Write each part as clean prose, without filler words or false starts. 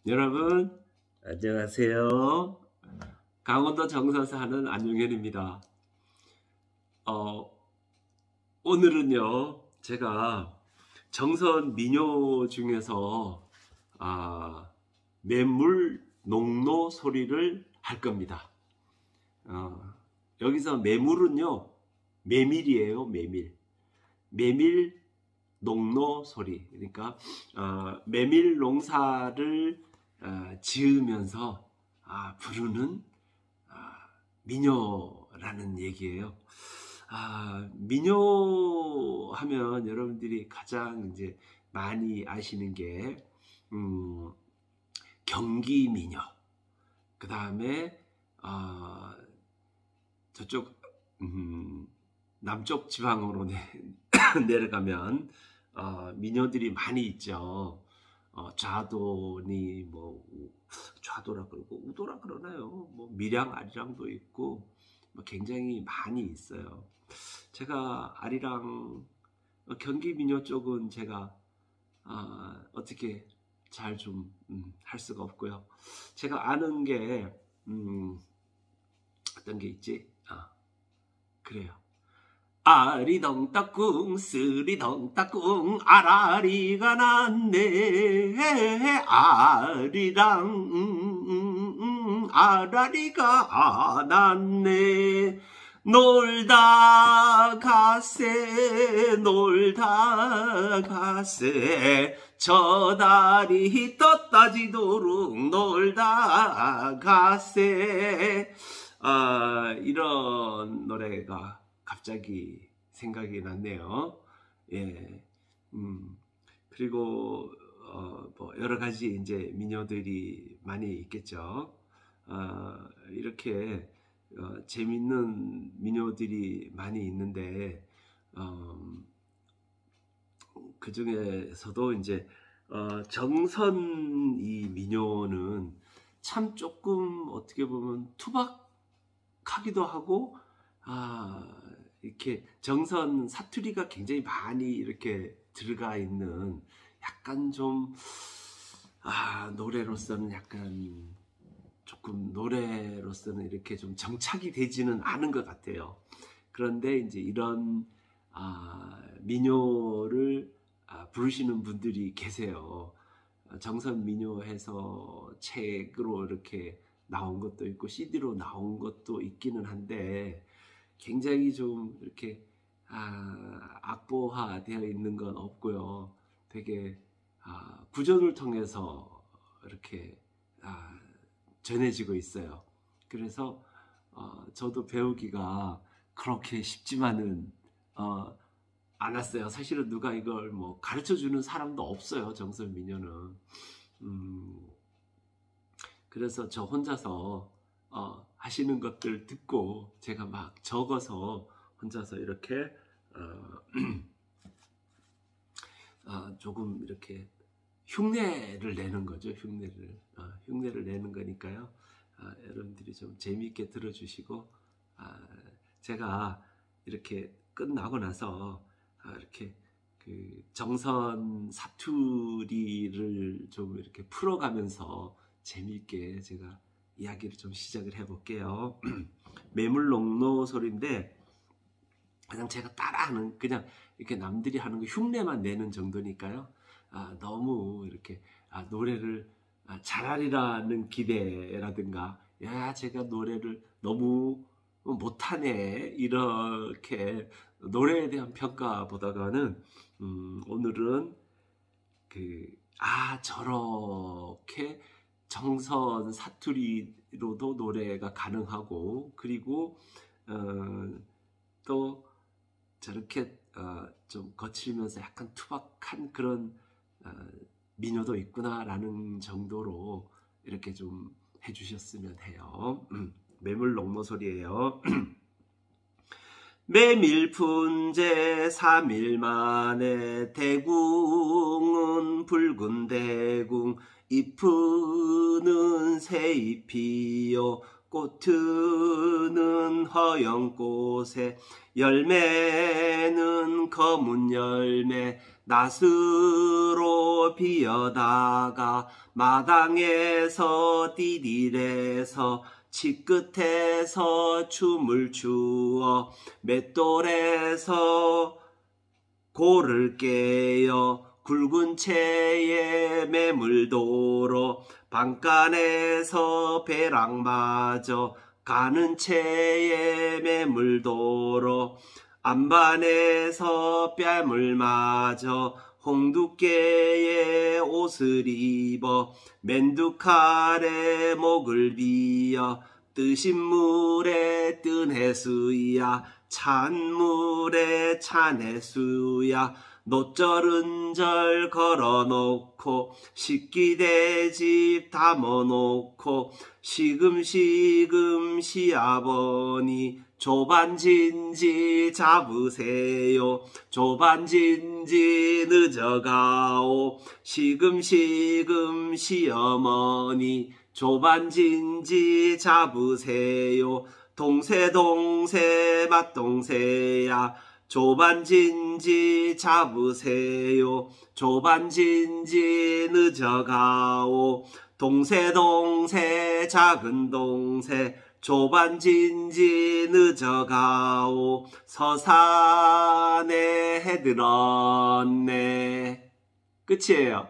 여러분 안녕하세요. 강원도 정선 사는 안용현입니다. 오늘은요 제가 정선 민요 중에서 매물 농노 소리를 할 겁니다. 여기서 매물은요 메밀이에요. 메밀 농노 소리. 그러니까 메밀 농사를 지으면서 부르는 민요라는 얘기예요. 민요 하면 여러분들이 가장 이제 많이 아시는 게 경기 민요, 그 다음에 저쪽 남쪽 지방으로 내려가면 민요들이 많이 있죠. 좌도니 뭐 좌도라 그러고 우도라 그러나요? 뭐 밀양 아리랑도 있고 뭐 굉장히 많이 있어요. 제가 아리랑 경기 민요 쪽은 제가 어떻게 잘 좀 할 수가 없고요. 제가 아는 게 어떤 게 있지? 그래요. 아리덩 따꿍 쓰리덩 따꿍 아라리가 났네. 아리랑 아라리가 났네. 놀다 가세 저 다리 떴다지도록 놀다 가세. 이런 노래가 갑자기 생각이 났네요. 예. 그리고 뭐 여러 가지 이제 민요들이 많이 있겠죠. 이렇게 재밌는 민요들이 많이 있는데 그 중에서도 이제 정선 이 민요는 참 조금 어떻게 보면 투박하기도 하고 이렇게 정선 사투리가 굉장히 많이 이렇게 들어가 있는 약간 좀 노래로서는 약간 조금 노래로서는 이렇게 좀 정착이 되지는 않은 것 같아요. 그런데 이제 이런 민요를 부르시는 분들이 계세요. 정선 민요 해서 책으로 이렇게 나온 것도 있고 CD로 나온 것도 있기는 한데 굉장히 좀 이렇게 악보화 되어 있는 건 없고요. 되게 구전을 통해서 이렇게 전해지고 있어요. 그래서 저도 배우기가 그렇게 쉽지만은 않았어요. 사실은 누가 이걸 뭐 가르쳐 주는 사람도 없어요. 정선 민요는. 그래서 저 혼자서 하시는 것들 듣고 제가 막 적어서 혼자서 이렇게 조금 이렇게 흉내를 내는 거죠. 흉내를 내는 거니까요. 여러분들이 좀 재미있게 들어주시고 제가 이렇게 끝나고 나서 이렇게 그 정선 사투리를 좀 이렇게 풀어가면서 재미있게 제가 이야기를 좀 시작을 해볼게요. 매물농노 소리인데 그냥 제가 따라하는, 그냥 이렇게 남들이 하는 거 흉내만 내는 정도니까요. 너무 이렇게 노래를 잘하리라는 기대라든가 제가 노래를 너무 못하네 이렇게 노래에 대한 평가보다가는 오늘은 저렇게 정선 사투리로도 노래가 가능하고, 그리고 또 저렇게 좀 거칠면서 약간 투박한 그런 민요도 있구나라는 정도로 이렇게 좀 해주셨으면 해요. 매물농노 소리예요. 메밀푼제 3일 만에 대궁은 붉은 대궁 잎은 새잎이요 꽃은 허영꽃에 열매는 검은 열매 낫으로 잎으로 비어다가 마당에서 띠딜해서 치끝에서 춤을 추어 맷돌에서 골을 깨어 굵은 채에 매물도로 방간에서 배랑 맞어 가는 채에 매물도로 안반에서 뺨을 맞어 홍두깨에 옷을 입어 맨두칼에 목을 비어 뜨신 물에 뜬 해수야 찬물에 찬 해수야 노절은절 걸어놓고 식기대집 담아놓고 시금시금 시아버니 조반진지 잡으세요 조반진지 늦어가오 시금시금 시어머니 조반진지 잡으세요 동세 맞동세야 조반진지 잡으세요 조반진지 늦어가오 동세 작은 동세 조반진지 늦어가오 서산에 해들었네. 끝이에요.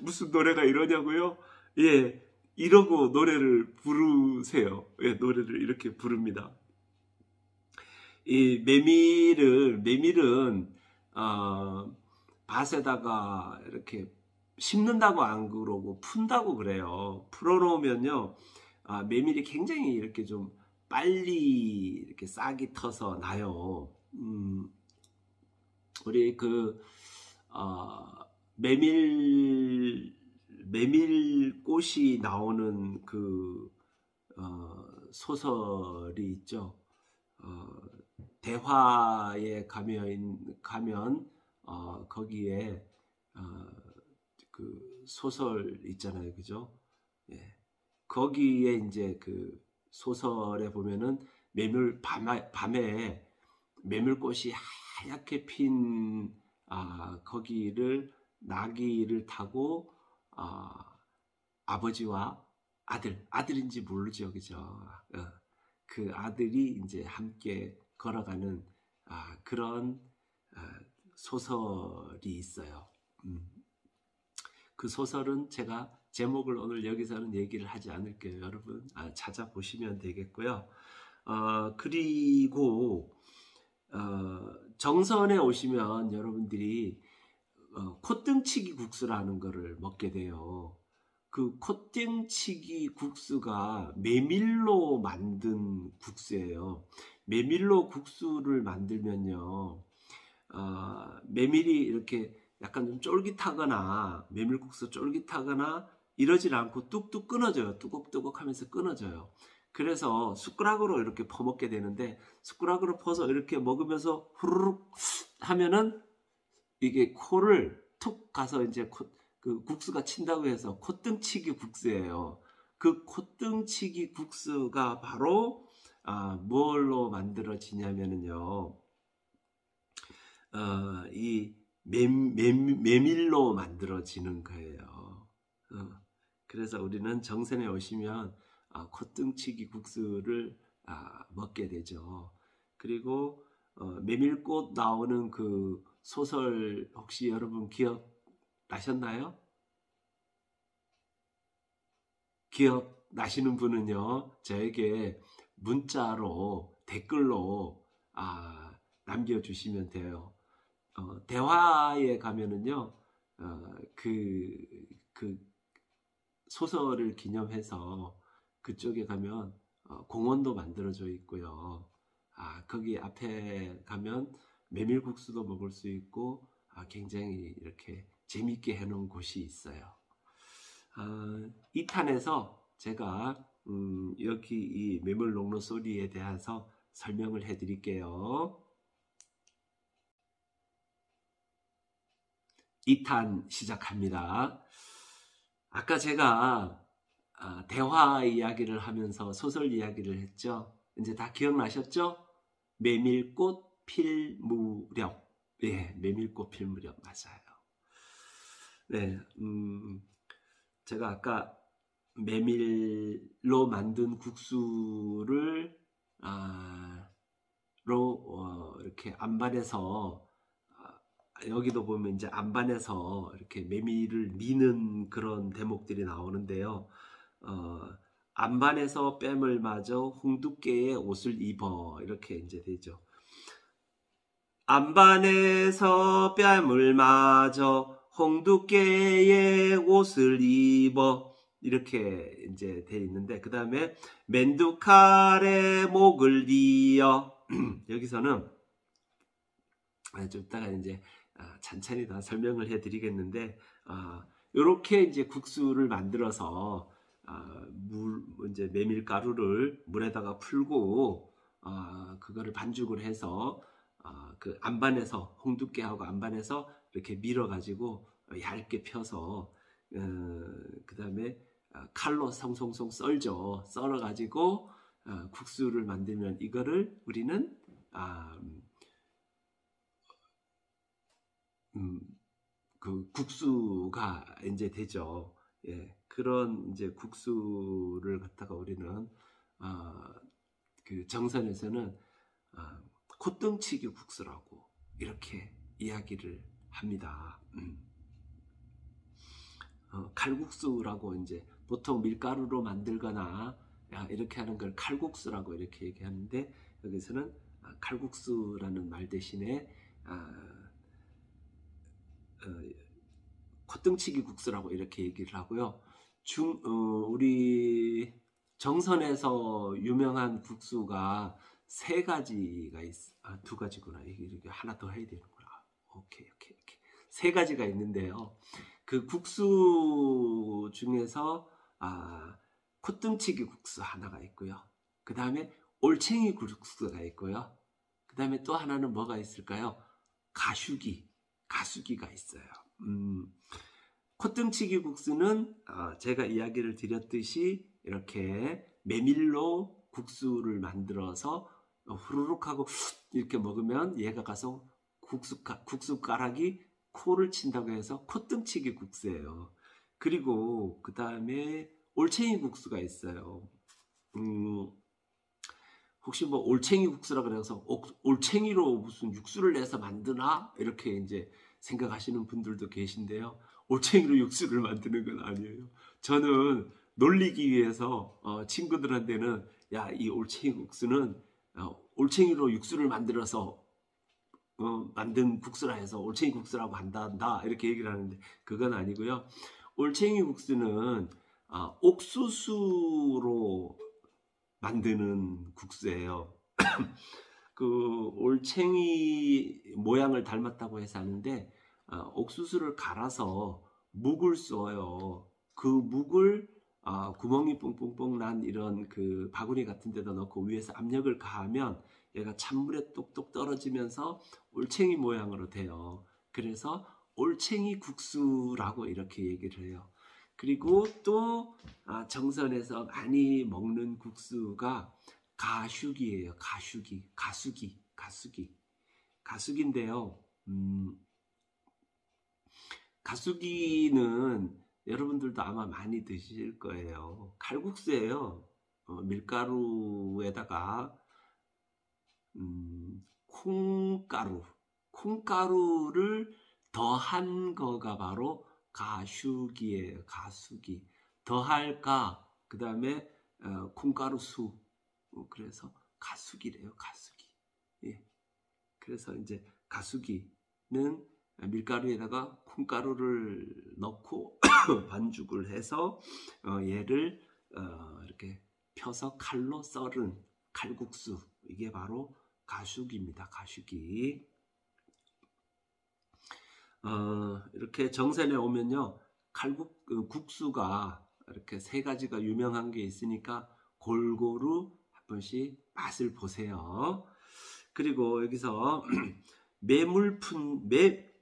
무슨 노래가 이러냐고요? 예, 이러고 노래를 부르세요. 예, 노래를 이렇게 부릅니다. 이 메밀은 밭에다가 이렇게 심는다고 안 그러고 푼다고 그래요. 풀어놓으면요, 메밀이 굉장히 이렇게 좀 빨리 이렇게 싹이 터서 나요. 우리 메밀꽃이 나오는 소설이 있죠. 대화에 가면 거기에 그 소설 있잖아요, 그죠? 예. 거기에 이제 그 소설에 보면은 밤에 메밀꽃이 하얗게 핀 거기를 나귀를 타고 아버지와 아들인지 모르죠, 그죠? 그 아들이 이제 함께 걸어가는 그런 소설이 있어요. 그 소설은 제가 제목을 오늘 여기서는 얘기를 하지 않을게요. 여러분 찾아보시면 되겠고요. 그리고 정선에 오시면 여러분들이 콧등치기 국수라는 거를 먹게 돼요. 그 콧등치기 국수가 메밀로 만든 국수예요. 메밀로 국수를 만들면요, 메밀이 이렇게 약간 좀 쫄깃하거나 메밀국수 쫄깃하거나 이러질 않고 뚝뚝 끊어져요. 뚜걱뚜걱 하면서 끊어져요. 그래서 숟가락으로 이렇게 퍼먹게 되는데, 숟가락으로 퍼서 이렇게 먹으면서 후루룩 하면은 이게 코를 툭 가서 이제 그 국수가 친다고 해서 콧등치기 국수예요. 그 콧등치기 국수가 바로 뭘로 만들어지냐면요, 이 메밀로 만들어지는 거예요. 그래서 우리는 정선에 오시면 콧등치기 국수를 먹게 되죠. 그리고 메밀꽃 나오는 그 소설 혹시 여러분 기억나셨나요? 기억나시는 분은요, 저에게 문자로 댓글로 남겨주시면 돼요. 대화에 가면은요, 그 소설을 기념해서 그쪽에 가면 공원도 만들어져 있고요. 거기 앞에 가면 메밀국수도 먹을 수 있고 굉장히 이렇게 재밌게 해놓은 곳이 있어요. 2탄에서 제가 여기 이 메밀롱로소리에 대해서 설명을 해 드릴게요. 2탄 시작합니다. 아까 제가 대화 이야기를 하면서 소설 이야기를 했죠. 이제 다 기억나셨죠? 메밀꽃 필 무렵. 예, 메밀꽃 필 무렵 맞아요. 네, 제가 아까 메밀로 만든 국수를 이렇게 안반에서 여기도 보면 이제 안반에서 이렇게 메밀을 미는 그런 대목들이 나오는데요. 안반에서 뺨을 맞아 홍두깨의 옷을 입어 이렇게 이제 되죠. 안반에서 뺨을 맞아 홍두깨의 옷을 입어 이렇게 이제 돼 있는데 그 다음에 맨두칼의 목을 이어 여기서는 좀 이따가 이제 찬찬히 다 설명을 해드리겠는데 이렇게 이제 국수를 만들어서 이제 메밀가루를 물에다가 풀고 그거를 반죽을 해서 그 안반에서 홍두깨하고 안반에서 이렇게 밀어가지고 얇게 펴서 그 다음에 칼로 송송송 썰죠. 썰어가지고 국수를 만들면 이거를 우리는 그 국수가 이제 되죠. 예, 그런 이제 국수를 갖다가 우리는 그 정선에서는 콧등치기 국수라고 이렇게 이야기를 합니다. 칼국수라고 이제 보통 밀가루로 만들거나 이렇게 하는 걸 칼국수라고 이렇게 얘기하는데 여기서는 칼국수라는 말 대신에 콧등치기 국수라고 이렇게 얘기를 하고요. 우리 정선에서 유명한 국수가 세 가지가 두 가지구나. 이게 하나 더 해야 되는구나. 오케이. 세 가지가 있는데요. 그 국수 중에서 콧등치기 국수 하나가 있고요. 그 다음에 올챙이 국수가 있고요. 그 다음에 또 하나는 뭐가 있을까요? 가수기가 있어요. 콧등치기 국수는 제가 이야기를 드렸듯이 이렇게 메밀로 국수를 만들어서 후루룩 하고 이렇게 먹으면 얘가 가서 국수가락이 코를 친다고 해서 콧등치기 국수예요. 그리고 그 다음에 올챙이 국수가 있어요. 혹시 뭐 올챙이 국수라 그래서 올챙이로 무슨 육수를 내서 만드나 이렇게 이제 생각하시는 분들도 계신데요. 올챙이로 육수를 만드는 건 아니에요. 저는 놀리기 위해서 친구들한테는 야, 이 올챙이 국수는 올챙이로 육수를 만들어서 만든 국수라 해서 올챙이 국수라고 한다 이렇게 얘기를 하는데 그건 아니고요. 올챙이 국수는 옥수수로 만드는 국수예요. 그 올챙이 모양을 닮았다고 해서 하는데 옥수수를 갈아서 묵을 써요. 그 묵을 구멍이 뽕뽕뽕 난 이런 그 바구니 같은 데다 넣고 위에서 압력을 가하면 얘가 찬물에 똑똑 떨어지면서 올챙이 모양으로 돼요. 그래서 올챙이 국수라고 이렇게 얘기를 해요. 그리고 또 정선에서 많이 먹는 국수가 가수기예요. 가수기인데요. 가수기는 여러분들도 아마 많이 드실 거예요. 칼국수예요. 밀가루에다가 콩가루를 더한 거가 바로 가수기예요. 가수기. 더할까 그 다음에 콩가루수 그래서 가수기래요. 가수기. 예. 그래서 이제 가수기는 밀가루에다가 콩가루를 넣고 반죽을 해서 얘를 이렇게 펴서 칼로 썰은 칼국수 이게 바로 가수기입니다. 가수기. 이렇게 정선에 오면요 국수가 이렇게 세 가지가 유명한 게 있으니까 골고루 한 번씩 맛을 보세요. 그리고 여기서 매물푼제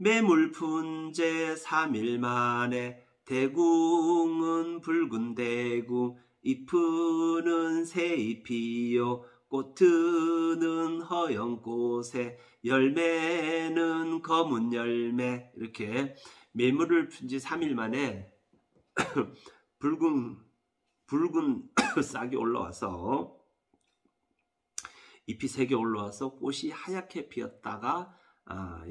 3일 만에 대궁은 붉은 대궁 잎은 새잎이요 꽃은 허연 꽃에 열매는 검은 열매 이렇게 매물을 푼 지 3일 만에 붉은 싹이 올라와서 잎이 3개 올라와서 꽃이 하얗게 피었다가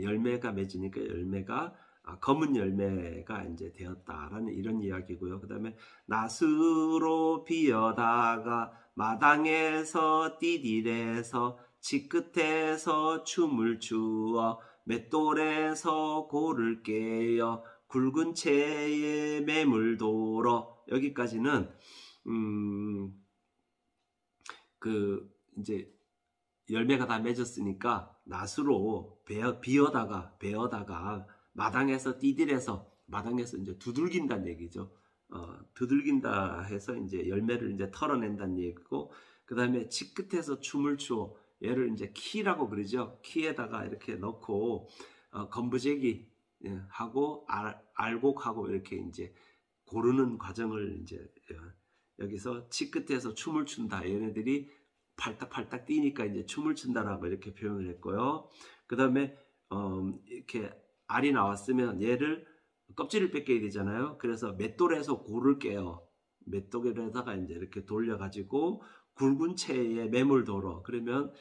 열매가 맺으니까 열매가 검은 열매가 이제 되었다라는 이런 이야기고요. 그 다음에 나스로 피어다가 마당에서 띠딜에서 치끝에서 춤을 추어 맷돌에서 고를 깨어 굵은 채에 매물 돌어. 여기까지는 이제 열매가 다 맺었으니까 나스로 베어다가 마당에서 띠딜에서 마당에서 이제 두들긴다는 얘기죠. 두들긴다 해서 이제 열매를 이제 털어낸다는 얘기고, 그 다음에 치끝에서 춤을 추어. 얘를 이제 키라고 그러죠. 키에다가 이렇게 넣고 건부제기 하고 알곡하고 이렇게 이제 고르는 과정을 이제 여기서 치끝에서 춤을 춘다. 얘네들이 팔딱팔딱 뛰니까 이제 춤을 춘다라고 이렇게 표현을 했고요. 그 다음에 이렇게 알이 나왔으면 얘를 껍질을 뺏겨야 되잖아요. 그래서 맷돌에서 고를 깨요. 맷돌에다가 이제 이렇게 돌려가지고 굵은 채에 매물 돌어. 그러면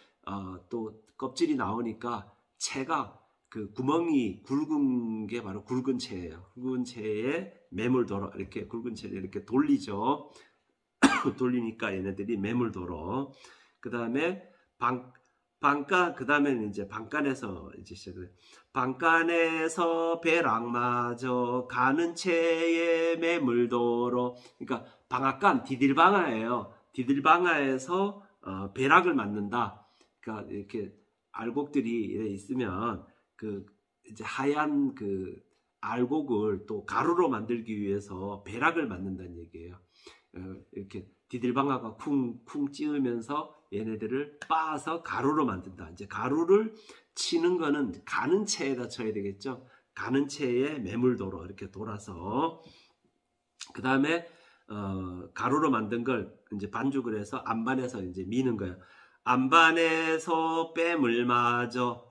또 껍질이 나오니까 채가 그 구멍이 굵은 게 바로 굵은 채예요. 굵은 채에 매물 돌어. 이렇게 굵은 채를 이렇게 돌리죠. 돌리니까 얘네들이 매물 돌어. 그 다음에 방간, 그 다음에는 이제 방간에서 이제 시작을 해요. 방간에서 배락마저 가는 채에 매물 돌어. 그러니까 방앗간, 디딜방아예요. 디딜방아에서 배락을 맞는다. 그러니까 이렇게 알곡들이 있으면 그 이제 하얀 그 알곡을 또 가루로 만들기 위해서 배락을 맞는다는 얘기예요. 이렇게 디딜방아가 쿵쿵 찌으면서 얘네들을 빻아서 가루로 만든다. 이제 가루를 치는 거는 가는 채에다 쳐야 되겠죠. 가는 채에 매물 돌어 이렇게 돌아서, 그 다음에 가루로 만든 걸 이제 반죽을 해서 안반에서 이제 미는 거예요. 안반에서 뺨을 맞어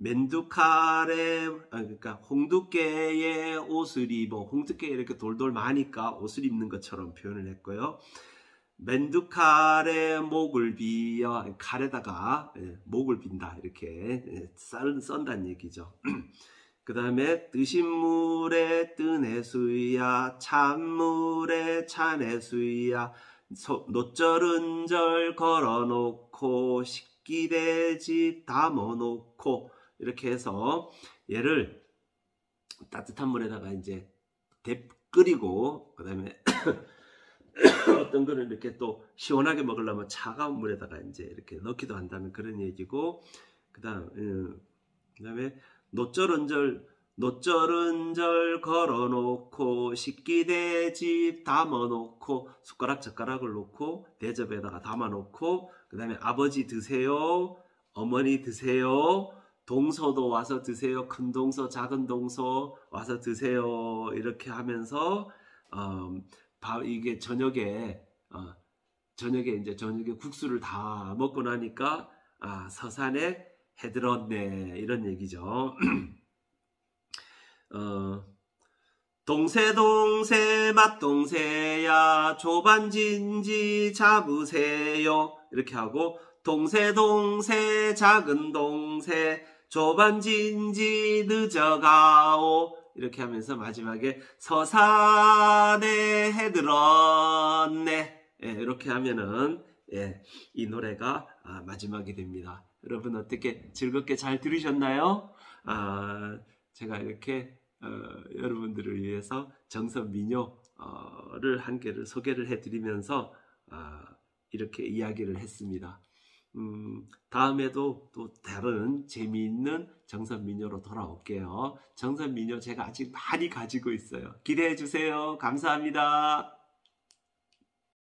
맨두칼에, 그러니까 홍두깨에 옷을 입어. 홍두깨에 이렇게 돌돌 마니까 옷을 입는 것처럼 표현을 했고요. 맨두칼에 목을 비어, 칼에다가 목을 빈다 이렇게 썬다는 얘기죠. 그 다음에 뜨신 물에 뜬 해수야, 찬물에 찬 해수야, 노절은절 걸어놓고 식기대집 담아놓고, 이렇게 해서 얘를 따뜻한 물에다가 이제 끓이고, 그 다음에 어떤 거는 이렇게 또 시원하게 먹으려면 차가운 물에다가 이제 이렇게 넣기도 한다는 그런 얘기고, 그 다음에 노절은절 걸어놓고 식기대집 담아놓고, 숟가락 젓가락을 놓고 대접에다가 담아놓고, 그 다음에 아버지 드세요, 어머니 드세요, 동서도 와서 드세요, 큰 동서 작은 동서 와서 드세요, 이렇게 하면서 이게 저녁에 국수를 다 먹고 나니까 서산에 해 들었네 이런 얘기죠. 동세 맛동세야 조반진지 잡으세요 이렇게 하고, 동세 작은 동세 조반진지 늦어가오 이렇게 하면서 마지막에 서산에 해 들었네 이렇게 하면은 이 노래가 마지막이 됩니다. 여러분 어떻게 즐겁게 잘 들으셨나요? 제가 이렇게 여러분들을 위해서 정선 민요를 한 개를 소개를 해드리면서 이렇게 이야기를 했습니다. 다음에도 또 다른 재미있는 정선 민요로 돌아올게요. 정선 민요 제가 아직 많이 가지고 있어요. 기대해 주세요. 감사합니다.